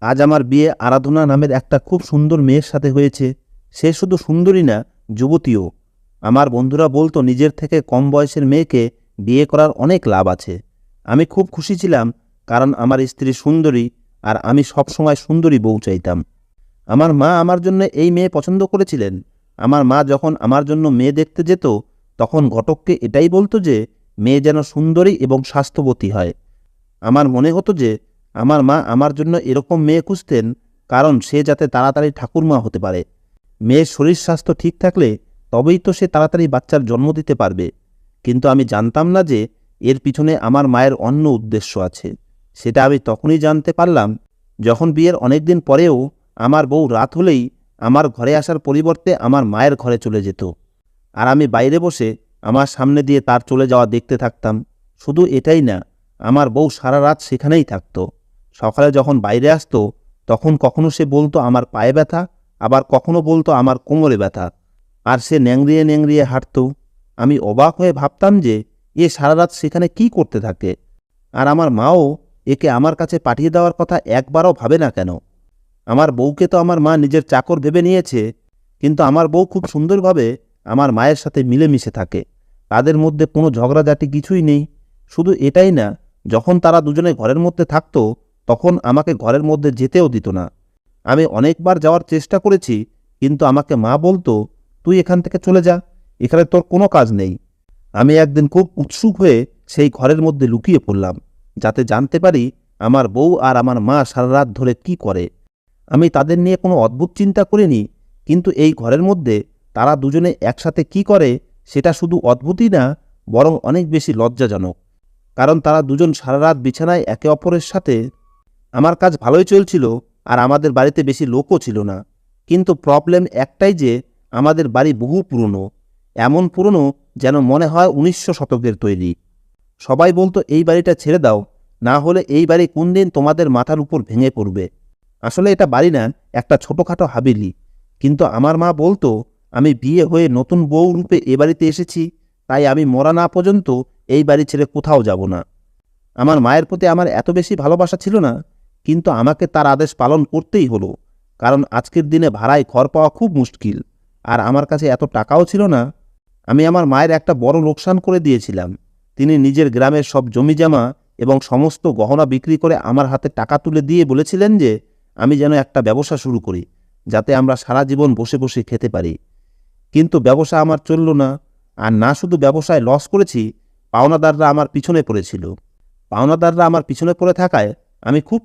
আজ আমার বিয়ে আরাধনা নামের একটা খুব সুন্দর মেয়ের সাথে হয়েছে। সে শুধু সুন্দরী না, যুবতীও। আমার বন্ধুরা বলতো নিজের থেকে কম বয়সের মেয়েকে বিয়ে করার অনেক লাভ আছে। আমি খুব খুশি ছিলাম, কারণ আমার স্ত্রী সুন্দরী আর আমি সবসময় সুন্দরী বউ চাইতাম। আমার মা আমার জন্য এই মেয়ে পছন্দ করেছিলেন। আমার মা যখন আমার জন্য মেয়ে দেখতে যেত, তখন ঘটককে এটাই বলতো যে মেয়ে যেন সুন্দরী এবং স্বাস্থ্যবতী হয়। আমার মনে হতো যে আমার মা আমার জন্য এরকম মেয়ে খুঁজতেন, কারণ সে যাতে তাড়াতাড়ি ঠাকুরমা হতে পারে। মেয়ের শরীর স্বাস্থ্য ঠিক থাকলে তবেই তো সে তাড়াতাড়ি বাচ্চার জন্ম দিতে পারবে। কিন্তু আমি জানতাম না যে এর পিছনে আমার মায়ের অন্য উদ্দেশ্য আছে। সেটা আমি তখনই জানতে পারলাম যখন বিয়ের অনেক দিন পরেও আমার বউ রাত হলেই আমার ঘরে আসার পরিবর্তে আমার মায়ের ঘরে চলে যেত, আর আমি বাইরে বসে আমার সামনে দিয়ে তার চলে যাওয়া দেখতে থাকতাম। শুধু এটাই না, আমার বউ সারা রাত সেখানেই থাকত। সকালে যখন বাইরে আসতো, তখন কখনো সে বলতো আমার পায়ে ব্যথা, আবার কখনো বলতো আমার কোমরে ব্যথা, আর সে ন্যাংড়িয়ে ন্যাংড়িয়ে হাঁটত। আমি অবাক হয়ে ভাবতাম যে এ সারা রাত সেখানে কি করতে থাকে, আর আমার মাও একে আমার কাছে পাঠিয়ে দেওয়ার কথা একবারও ভাবে না কেন। আমার বউকে তো আমার মা নিজের চাকর ভেবে নিয়েছে, কিন্তু আমার বউ খুব সুন্দরভাবে আমার মায়ের সাথে মিলেমিশে থাকে। তাদের মধ্যে কোনো ঝগড়াঝাটি কিছুই নেই। শুধু এটাই না, যখন তারা দুজনে ঘরের মধ্যে থাকতো, তখন আমাকে ঘরের মধ্যে যেতেও দিত না। আমি অনেকবার যাওয়ার চেষ্টা করেছি, কিন্তু আমাকে মা বলতো, তুই এখান থেকে চলে যা, এখানে তোর কোনো কাজ নেই। আমি একদিন খুব উৎসুক হয়ে সেই ঘরের মধ্যে লুকিয়ে পড়লাম, যাতে জানতে পারি আমার বউ আর আমার মা সারা রাত ধরে কি করে। আমি তাদের নিয়ে কোনো অদ্ভুত চিন্তা করিনি, কিন্তু এই ঘরের মধ্যে তারা দুজনে একসাথে কি করে সেটা শুধু অদ্ভুতই না, বরং অনেক বেশি লজ্জাজনক। কারণ তারা দুজন সারা রাত বিছানায় একে অপরের সাথে। আমার কাজ ভালোই চলছিল, আর আমাদের বাড়িতে বেশি লোকও ছিল না। কিন্তু প্রবলেম একটাই যে আমাদের বাড়ি বহু পুরনো, এমন পুরনো যেন মনে হয় 1900 শতকের তৈরি। সবাই বলতো এই বাড়িটা ছেড়ে দাও, না হলে এই বাড়ি কোন দিন তোমাদের মাথার উপর ভেঙে পড়বে। আসলে এটা বাড়ি না, একটা ছোটোখাটো হাবেলি। কিন্তু আমার মা বলতো আমি বিয়ে হয়ে নতুন বউ রূপে এ বাড়িতে এসেছি, তাই আমি মরা না পর্যন্ত এই বাড়ি ছেড়ে কোথাও যাব না। আমার মায়ের প্রতি আমার এত বেশি ভালোবাসা ছিল না, কিন্তু আমাকে তার আদেশ পালন করতেই হলো, কারণ আজকের দিনে ভাড়ায় ঘর পাওয়া খুব মুশকিল, আর আমার কাছে এত টাকাও ছিল না। আমি আমার মায়ের একটা বড় লোকসান করে দিয়েছিলাম। তিনি নিজের গ্রামের সব জমিজমা এবং সমস্ত গহনা বিক্রি করে আমার হাতে টাকা তুলে দিয়ে বলেছিলেন যে আমি যেন একটা ব্যবসা শুরু করি, যাতে আমরা সারা জীবন বসে বসে খেতে পারি। কিন্তু ব্যবসা আমার চলল না। আর না শুধু ব্যবসায় লস করেছি, পাওনাদাররা আমার পিছনে পড়ে থাকায় আমি খুব